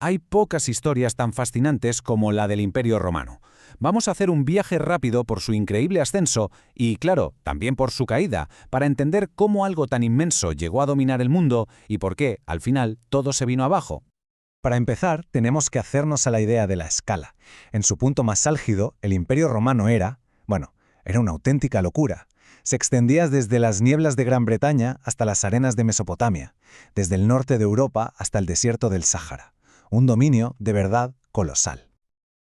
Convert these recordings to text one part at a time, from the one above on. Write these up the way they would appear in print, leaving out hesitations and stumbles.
Hay pocas historias tan fascinantes como la del Imperio Romano. Vamos a hacer un viaje rápido por su increíble ascenso y, claro, también por su caída, para entender cómo algo tan inmenso llegó a dominar el mundo y por qué, al final, todo se vino abajo. Para empezar, tenemos que hacernos a la idea de la escala. En su punto más álgido, el Imperio Romano era una auténtica locura. Se extendía desde las nieblas de Gran Bretaña hasta las arenas de Mesopotamia, desde el norte de Europa hasta el desierto del Sáhara. Un dominio, de verdad, colosal.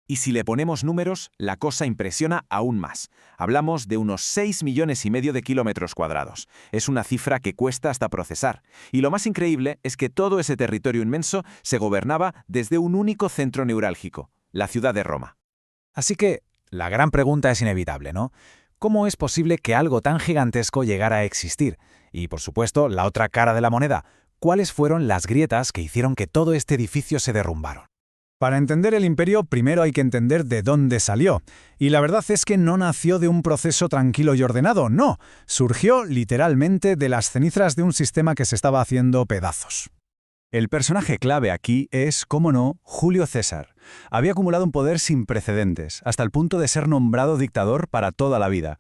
Y si le ponemos números, la cosa impresiona aún más. Hablamos de unos 6,5 millones de kilómetros cuadrados. Es una cifra que cuesta hasta procesar. Y lo más increíble es que todo ese territorio inmenso se gobernaba desde un único centro neurálgico, la ciudad de Roma. Así que, la gran pregunta es inevitable, ¿no? ¿Cómo es posible que algo tan gigantesco llegara a existir? Y, por supuesto, la otra cara de la moneda, ¿cuáles fueron las grietas que hicieron que todo este edificio se derrumbaron? Para entender el imperio, primero hay que entender de dónde salió. Y la verdad es que no nació de un proceso tranquilo y ordenado, no. Surgió literalmente de las cenizas de un sistema que se estaba haciendo pedazos. El personaje clave aquí es, cómo no, Julio César. Había acumulado un poder sin precedentes, hasta el punto de ser nombrado dictador para toda la vida.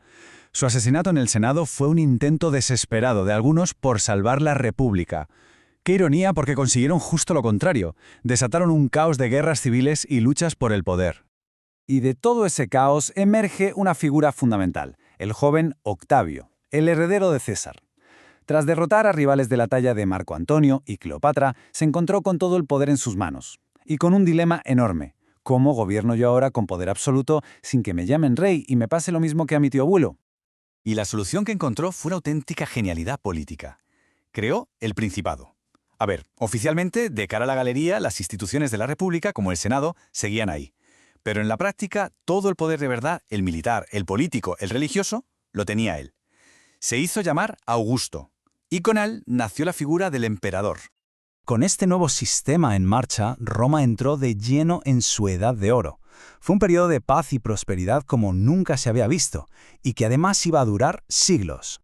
Su asesinato en el Senado fue un intento desesperado de algunos por salvar la República. Qué ironía, porque consiguieron justo lo contrario. Desataron un caos de guerras civiles y luchas por el poder. Y de todo ese caos emerge una figura fundamental, el joven Octavio, el heredero de César. Tras derrotar a rivales de la talla de Marco Antonio y Cleopatra, se encontró con todo el poder en sus manos. Y con un dilema enorme. ¿Cómo gobierno yo ahora con poder absoluto sin que me llamen rey y me pase lo mismo que a mi tío abuelo? Y la solución que encontró fue una auténtica genialidad política. Creó el Principado. A ver, oficialmente, de cara a la galería, las instituciones de la República, como el Senado, seguían ahí. Pero en la práctica, todo el poder de verdad, el militar, el político, el religioso, lo tenía él. Se hizo llamar Augusto, y con él nació la figura del emperador. Con este nuevo sistema en marcha, Roma entró de lleno en su edad de oro. Fue un periodo de paz y prosperidad como nunca se había visto, y que además iba a durar siglos.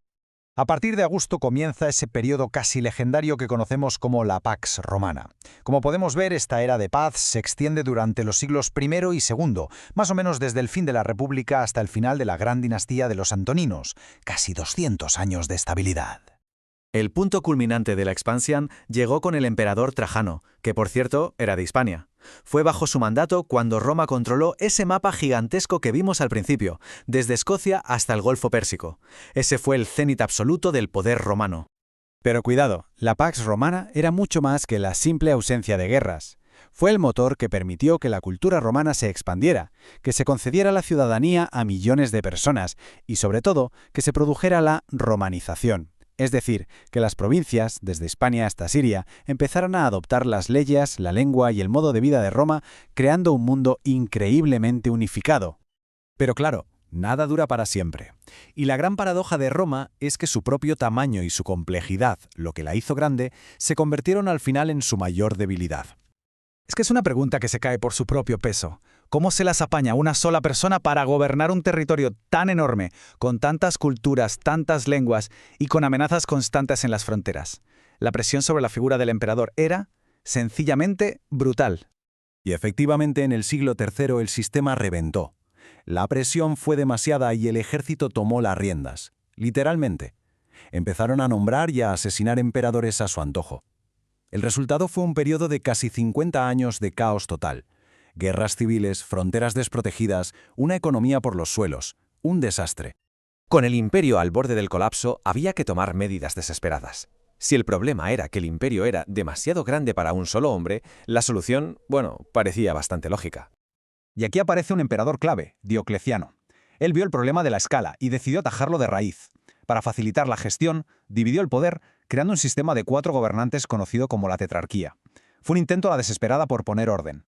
A partir de Augusto comienza ese periodo casi legendario que conocemos como la Pax Romana. Como podemos ver, esta era de paz se extiende durante los siglos I y II, más o menos desde el fin de la República hasta el final de la gran dinastía de los Antoninos, casi 200 años de estabilidad. El punto culminante de la expansión llegó con el emperador Trajano, que por cierto era de Hispania. Fue bajo su mandato cuando Roma controló ese mapa gigantesco que vimos al principio, desde Escocia hasta el Golfo Pérsico. Ese fue el cénit absoluto del poder romano. Pero cuidado, la Pax Romana era mucho más que la simple ausencia de guerras. Fue el motor que permitió que la cultura romana se expandiera, que se concediera la ciudadanía a millones de personas y, sobre todo, que se produjera la romanización. Es decir, que las provincias, desde Hispania hasta Siria, empezaron a adoptar las leyes, la lengua y el modo de vida de Roma, creando un mundo increíblemente unificado. Pero claro, nada dura para siempre. Y la gran paradoja de Roma es que su propio tamaño y su complejidad, lo que la hizo grande, se convirtieron al final en su mayor debilidad. Es que es una pregunta que se cae por su propio peso. ¿Cómo se las apaña una sola persona para gobernar un territorio tan enorme, con tantas culturas, tantas lenguas y con amenazas constantes en las fronteras? La presión sobre la figura del emperador era, sencillamente, brutal. Y efectivamente en el siglo III el sistema reventó. La presión fue demasiada y el ejército tomó las riendas, literalmente. Empezaron a nombrar y a asesinar emperadores a su antojo. El resultado fue un periodo de casi 50 años de caos total. Guerras civiles, fronteras desprotegidas, una economía por los suelos, un desastre. Con el imperio al borde del colapso, había que tomar medidas desesperadas. Si el problema era que el imperio era demasiado grande para un solo hombre, la solución, parecía bastante lógica. Y aquí aparece un emperador clave, Diocleciano. Él vio el problema de la escala y decidió atajarlo de raíz. Para facilitar la gestión, dividió el poder, creando un sistema de 4 gobernantes conocido como la tetrarquía. Fue un intento a la desesperada por poner orden.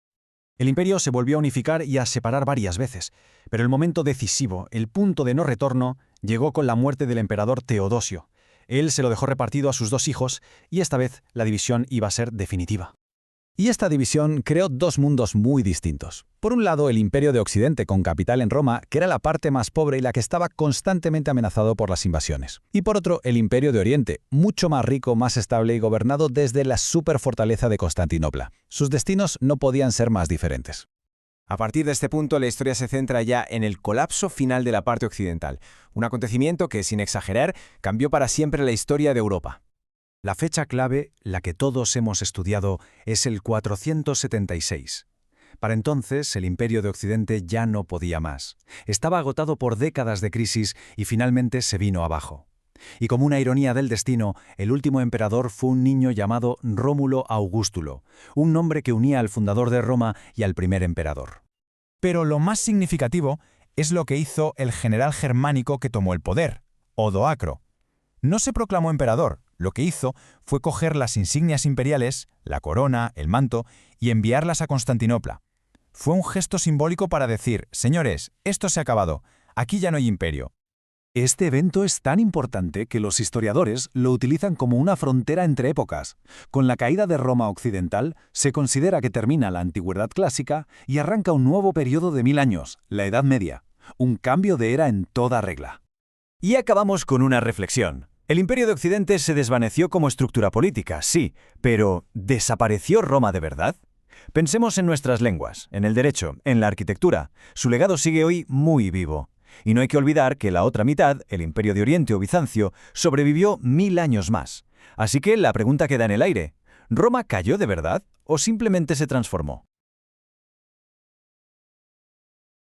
El imperio se volvió a unificar y a separar varias veces, pero el momento decisivo, el punto de no retorno, llegó con la muerte del emperador Teodosio. Él se lo dejó repartido a sus 2 hijos y esta vez la división iba a ser definitiva. Y esta división creó dos mundos muy distintos. Por un lado, el Imperio de Occidente, con capital en Roma, que era la parte más pobre y la que estaba constantemente amenazado por las invasiones. Y por otro, el Imperio de Oriente, mucho más rico, más estable y gobernado desde la superfortaleza de Constantinopla. Sus destinos no podían ser más diferentes. A partir de este punto, la historia se centra ya en el colapso final de la parte occidental, un acontecimiento que, sin exagerar, cambió para siempre la historia de Europa. La fecha clave, la que todos hemos estudiado, es el 476. Para entonces, el Imperio de Occidente ya no podía más. Estaba agotado por décadas de crisis y finalmente se vino abajo. Y como una ironía del destino, el último emperador fue un niño llamado Rómulo Augustulo, un nombre que unía al fundador de Roma y al primer emperador. Pero lo más significativo es lo que hizo el general germánico que tomó el poder, Odoacro. No se proclamó emperador. Lo que hizo fue coger las insignias imperiales, la corona, el manto, y enviarlas a Constantinopla. Fue un gesto simbólico para decir, señores, esto se ha acabado, aquí ya no hay imperio. Este evento es tan importante que los historiadores lo utilizan como una frontera entre épocas. Con la caída de Roma occidental, se considera que termina la antigüedad clásica y arranca un nuevo periodo de 1000 años, la Edad Media. Un cambio de era en toda regla. Y acabamos con una reflexión. El Imperio de Occidente se desvaneció como estructura política, sí, pero ¿desapareció Roma de verdad? Pensemos en nuestras lenguas, en el derecho, en la arquitectura. Su legado sigue hoy muy vivo. Y no hay que olvidar que la otra mitad, el Imperio de Oriente o Bizancio, sobrevivió 1000 años más. Así que la pregunta queda en el aire. ¿Roma cayó de verdad o simplemente se transformó?